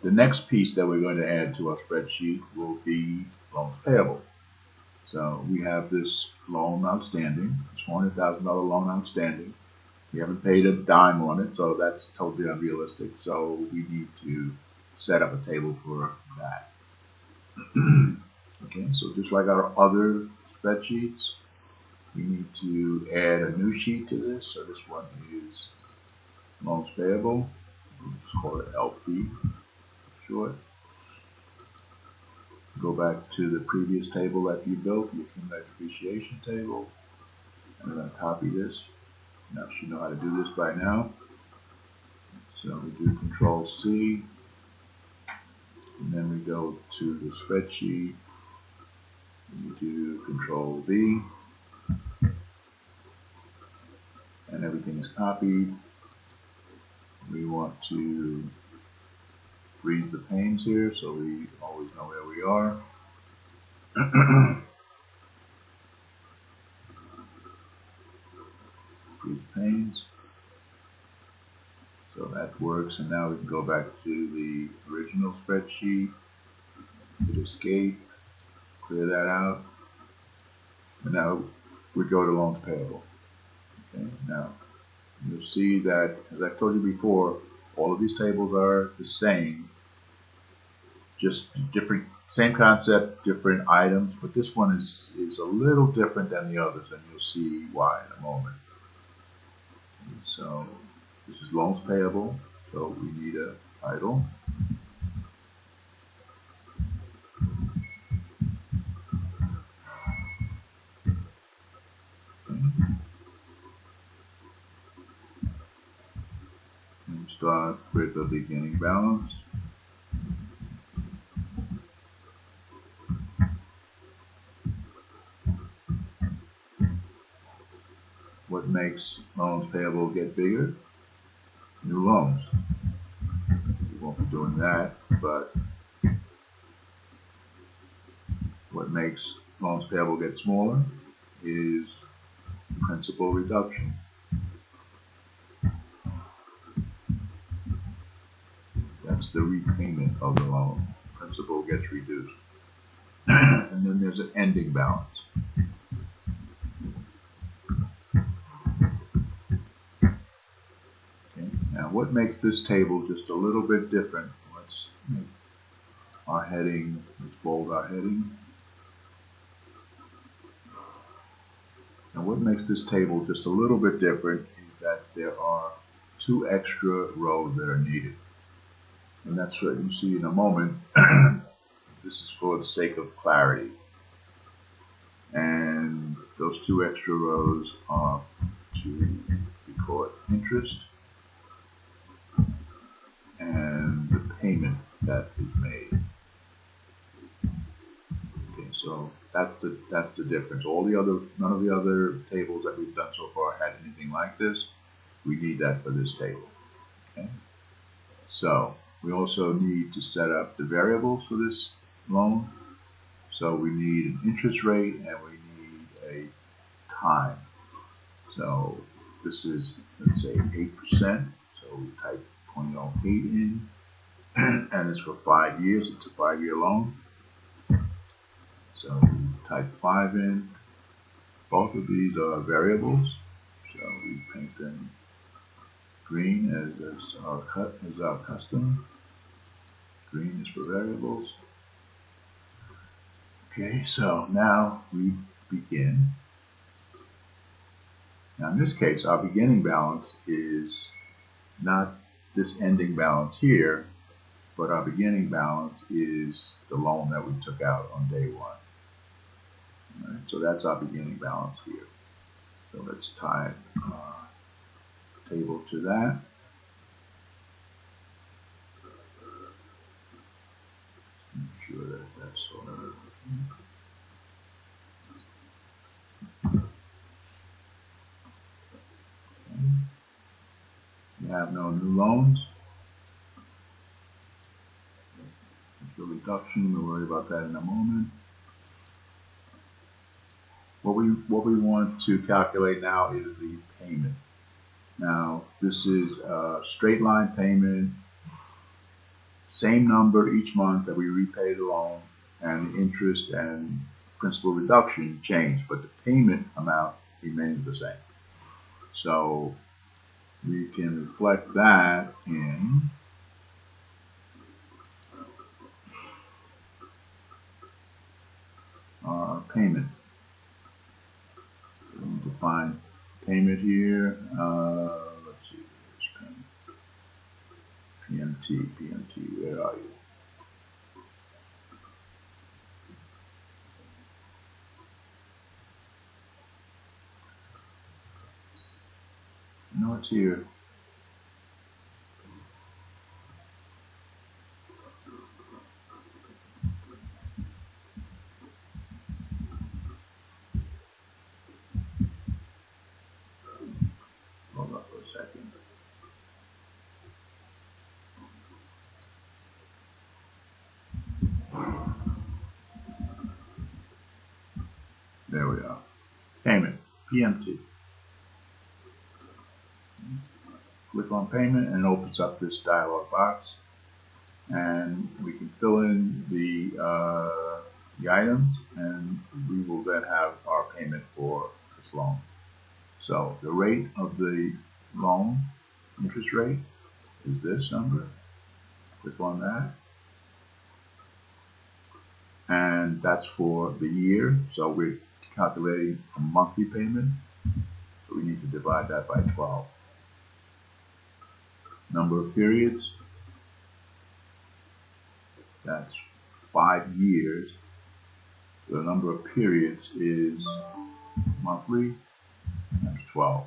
The next piece that we're going to add to our spreadsheet will be loans payable. So we have this loan outstanding, this $400,000 loan outstanding. We haven't paid a dime on it, so that's totally unrealistic. So we need to set up a table for that. Okay, so just like our other spreadsheets, we need to add a new sheet to this. So this one is loans payable. Let's call it LP short. Go back to the previous table that you built, the accumulated depreciation table. I'm going to copy this. Now you should know how to do this by now. So we do Control C, and then we go to the spreadsheet. We do Control V, and everything is copied. We want to freeze the panes here so we always know where we are. Freeze panes. So that works, and now we can go back to the original spreadsheet, hit escape, clear that out, and now we go to loans payable. Okay, now you'll see that, as I told you before, all of these tables are the same, just different, same concept, different items, but this one is a little different than the others, and you'll see why in a moment. So this is loans payable, so we need a title. And start with the beginning balance. What makes loans payable get bigger? New loans. We won't be doing that, but what makes loans payable get smaller is principal reduction. That's the repayment of the loan. Principal gets reduced. And then there's an ending balance. Okay. Now what makes this table just a little bit different? Let's make our heading, let's bold our heading. Now what makes this table just a little bit different is that there are 2 extra rows that are needed. And that's what you see in a moment. This is for the sake of clarity. And those 2 extra rows are to record interest and the payment that is made. Okay, so that's the difference. None of the other tables that we've done so far had anything like this. We need that for this table. Okay. So we also need to set up the variables for this loan. So we need an interest rate and we need a time. So this is, let's say, 8%. So we type 0.08 in, and it's for 5 years. It's a 5-year loan. So we type 5 in. Both of these are variables. So we paint them green as our custom. Green is for variables. Okay, so now we begin. Now in this case, our beginning balance is not this ending balance here, but our beginning balance is the loan that we took out on day 1. All right, so that's our beginning balance here. So let's tie a table to that. Make sure that that's all right. We have no new loans. The reduction, we'll worry about that in a moment. What we want to calculate now is the payment. Now this is a straight line payment, same number each month that we repay the loan, and the interest and principal reduction change, but the payment amount remains the same. So we can reflect that in our payment. We need to find payment here. Let's see, there's payment. PMT, where are you? No, it's here. Hold on for a second. There we are. Payment, PMT. Click on payment and it opens up this dialog box, and we can fill in the items, and we will then have our payment for this loan. So the rate of the loan, interest rate, is this number. Click on that, and that's for the year. So we're calculating a monthly payment, so we need to divide that by 12. Number of periods, that's 5 years. The number of periods is monthly times 12.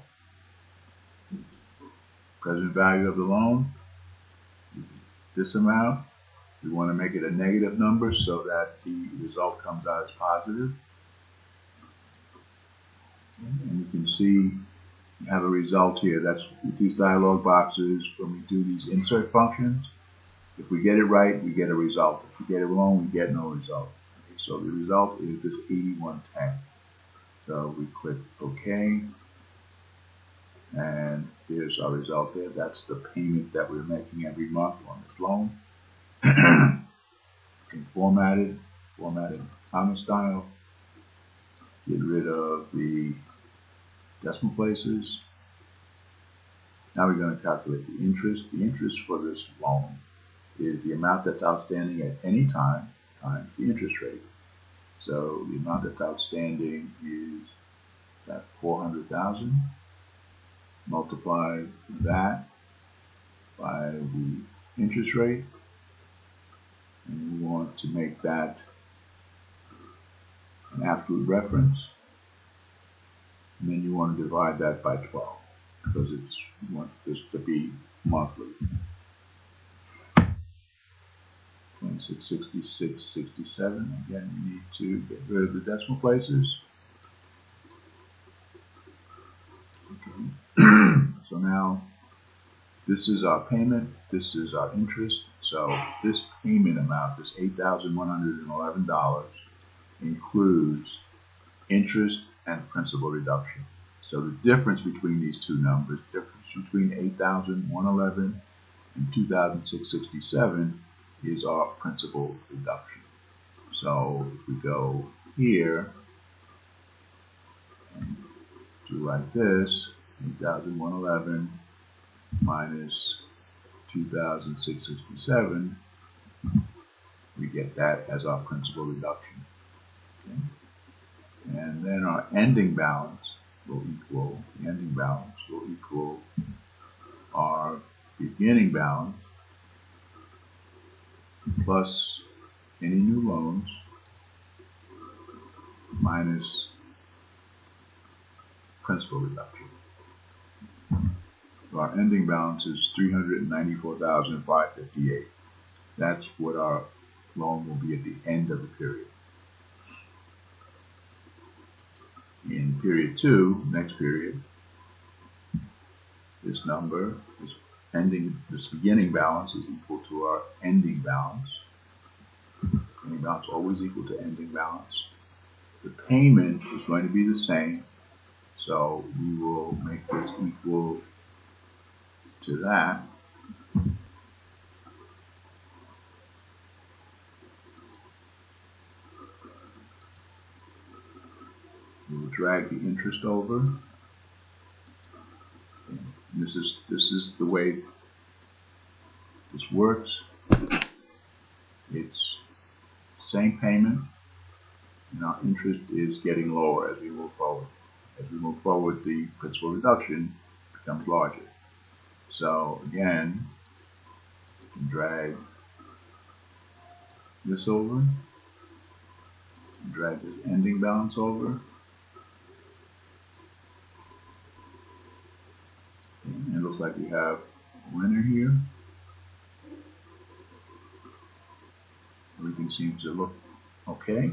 Present value of the loan is this amount. We want to make it a negative number so that the result comes out as positive. And you can see you have a result here. That's with these dialog boxes. When we do these insert functions, if we get it right, we get a result. If we get it wrong, we get no result. Okay, so the result is this 8110. So we click OK, and here's our result there. That's the payment that we're making every month on this loan. And formatted comma style. Get rid of the decimal places. Now we're going to calculate the interest. The interest for this loan is the amount that's outstanding at any time times the interest rate. So the amount that's outstanding is that 400,000. Multiply that by the interest rate, and we want to make that an absolute reference, and then you want to divide that by 12 because you want this to be monthly. 2666.67. Again, we need to get rid of the decimal places. Okay. So now this is our payment, this is our interest. So this payment amount, this $8,111, includes interest and principal reduction. So the difference between these two numbers, difference between 8,111 and 2,667, is our principal reduction. So if we go here and do like this, 8,111 minus 2,667, we get that as our principal reduction. Okay. And then our ending balance will equal, the ending balance will equal our beginning balance plus any new loans minus principal reduction. So our ending balance is $394,558. That's what our loan will be at the end of the period. In period 2, next period, this number, this beginning balance is equal to our ending balance. Ending balance always equal to ending balance. The payment is going to be the same, so we will make this equal to that. drag the interest over. And this is the way this works. It's same payment, and our interest is getting lower as we move forward. As we move forward, the principal reduction becomes larger. So again, we can drag this over, drag this ending balance over, and it looks like we have a winner here. Everything seems to look okay.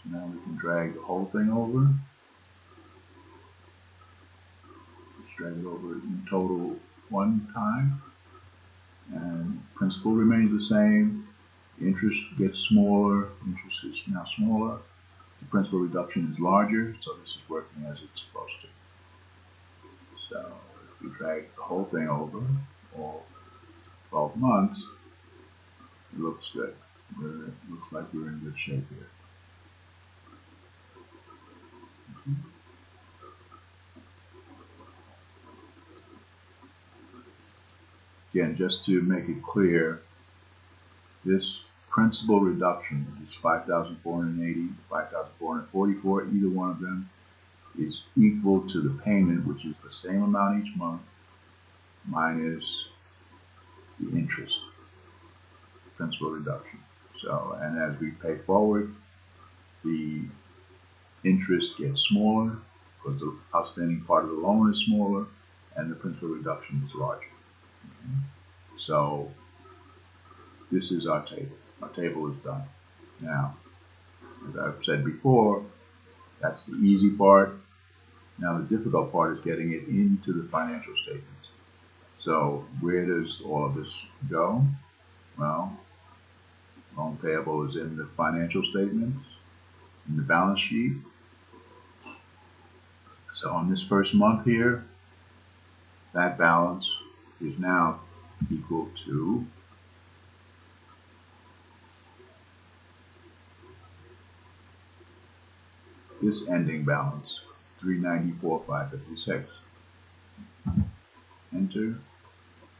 So now we can drag the whole thing over. Let's drag it over in total one time, and principal remains the same. The interest gets smaller. Interest is now smaller. The principal reduction is larger, so this is working as it's supposed to. So if we drag the whole thing over, all 12 months, it looks good. It looks like we're in good shape here. Again, just to make it clear, this principal reduction is 5,480, 5,444, either one of them is equal to the payment, which is the same amount each month, minus the interest, principal reduction. So, and as we pay forward, the interest gets smaller because the outstanding part of the loan is smaller, and the principal reduction is larger. Okay. So this is our table. Our table is done. Now, as I've said before, that's the easy part. Now the difficult part is getting it into the financial statements. So where does all of this go? Well, loan payable is in the financial statements, in the balance sheet. So on this first month here, that balance is now equal to this ending balance, 394,556. Enter,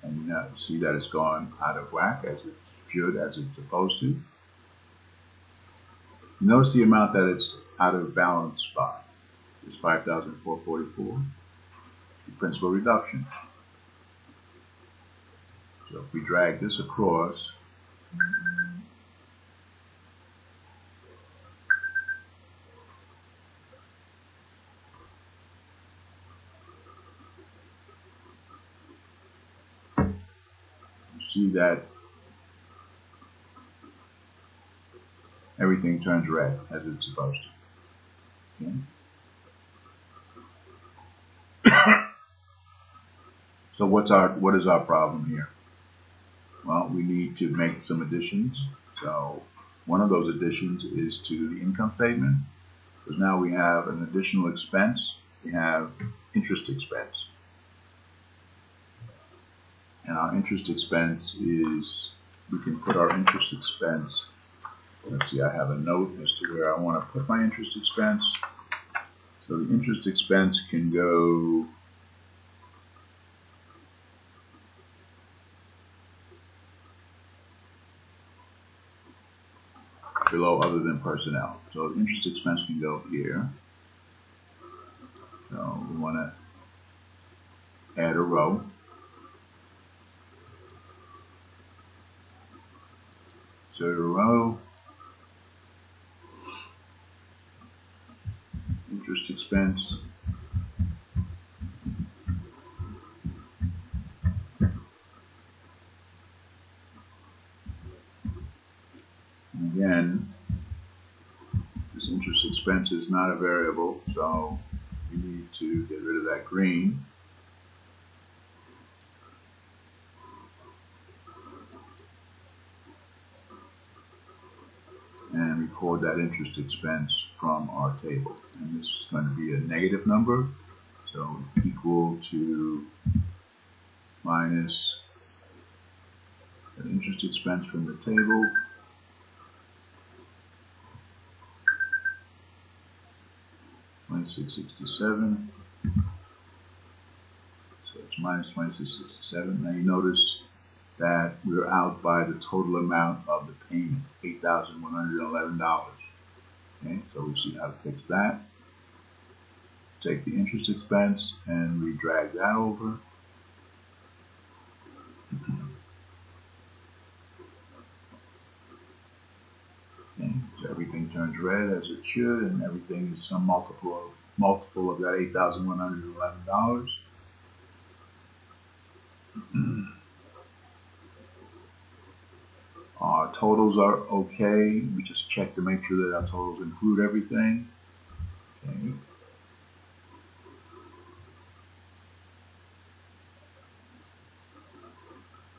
and you now see that it's gone out of whack as it should, as it's supposed to. Notice the amount that it's out of balance by is 5,444, the principal reduction. So if we drag this across, you see that everything turns red as it's supposed to. Okay? So what is our problem here? Well, we need to make some additions. So one of those additions is to the income statement, because now we have an additional expense. We have interest expense. And our interest expense is, we can put our interest expense, let's see, I have a note as to where I want to put my interest expense. So the interest expense can go below other than personnel. So the interest expense can go here. So we want to add a row. So the row, interest expense, and again, this interest expense is not a variable, so we need to get rid of that green. And record that interest expense from our table. And this is going to be a negative number, so equal to minus the interest expense from the table 2667. So it's minus 2667. Now you notice that we're out by the total amount of the payment, $8,111. Okay, so we see how to fix that. Take the interest expense and we drag that over. Okay, so everything turns red as it should, and everything is some multiple of that $8,111. Our totals are okay. We just check to make sure that our totals include everything. Okay.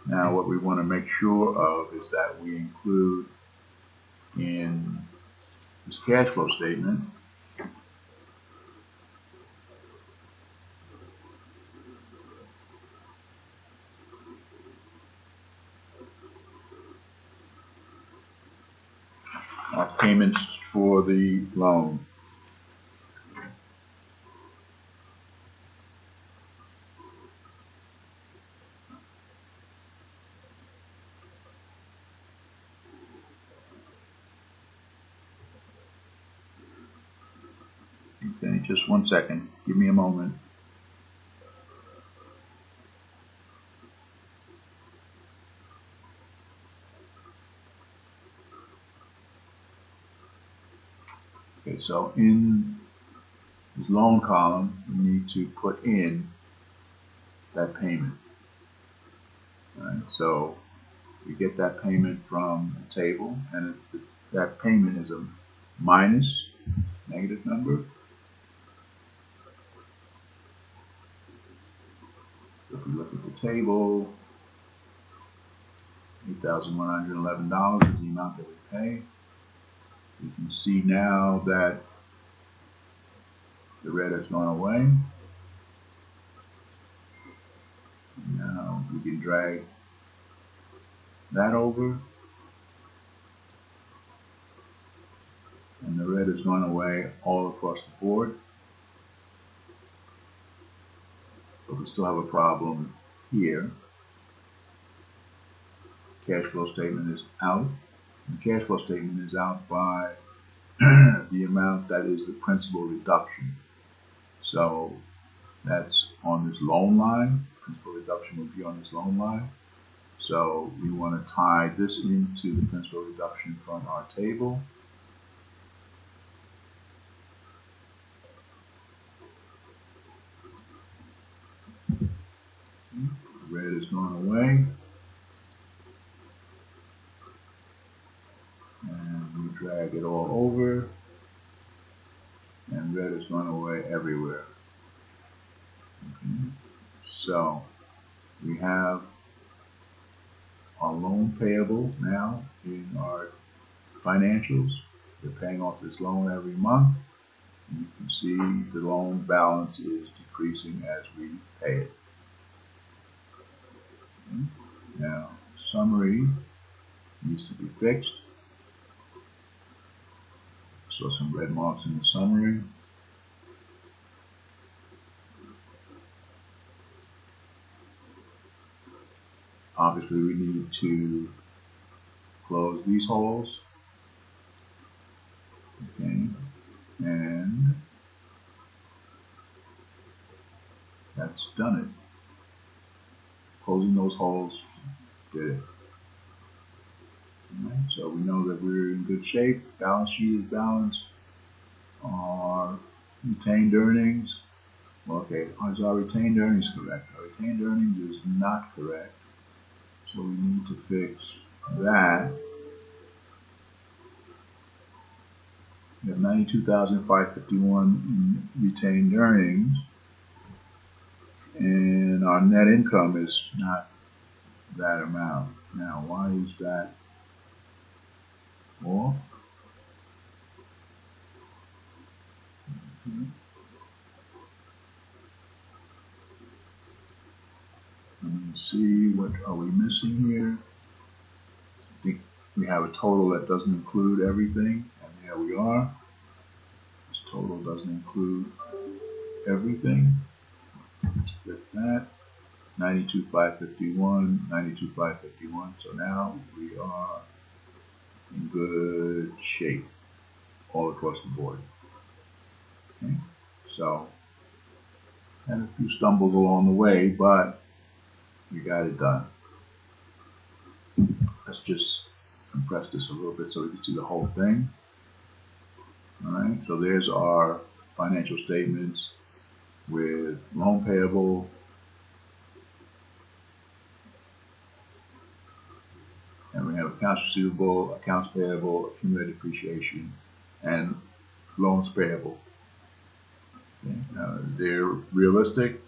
Now what we want to make sure of is that we include in this cash flow statement our payments for the loan. Okay, just one second. Give me a moment. Okay, so in this loan column, we need to put in that payment. All right, so we get that payment from the table, and that payment is a minus, negative number. If we look at the table, $8,111 is the amount that we pay. You can see now that the red has gone away. Now we can drag that over, and the red has gone away all across the board. But we still have a problem here. Cash flow statement is out. The cash flow statement is out by the amount that is the principal reduction. So that's on this loan line. Principal reduction would be on this loan line. So we want to tie this into the principal reduction from our table. Red has gone away. And we drag it all over. And red has gone away everywhere. Okay. So we have our loan payable now in our financials. We're paying off this loan every month. And you can see the loan balance is decreasing as we pay it. Okay. Now, summary needs to be fixed. So some red marks in the summary. Obviously, we need to close these holes. Okay, and that's done it. Closing those holes did it. Right, so we know that we're in good shape. Balance sheet is balanced. Our retained earnings. Okay, is our retained earnings correct? Our retained earnings is not correct. So we need to fix that. We have $92,551 in retained earnings, and our net income is not that amount. Now, why is that off? Okay. Let me see, what are we missing here? I think we have a total that doesn't include everything, and there we are. This total doesn't include everything. With that, 92,551, 92,551. So now we are in good shape all across the board. Okay, so had a few stumbles along the way, but we got it done. Let's just compress this a little bit so we can see the whole thing. All right, so there's our financial statements with loan payable, and we have accounts receivable, accounts payable, accumulated depreciation, and loans payable. Okay. They're realistic.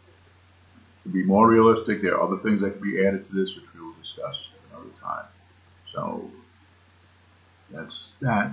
To be more realistic, there are other things that can be added to this, which we will discuss another time. So that's that.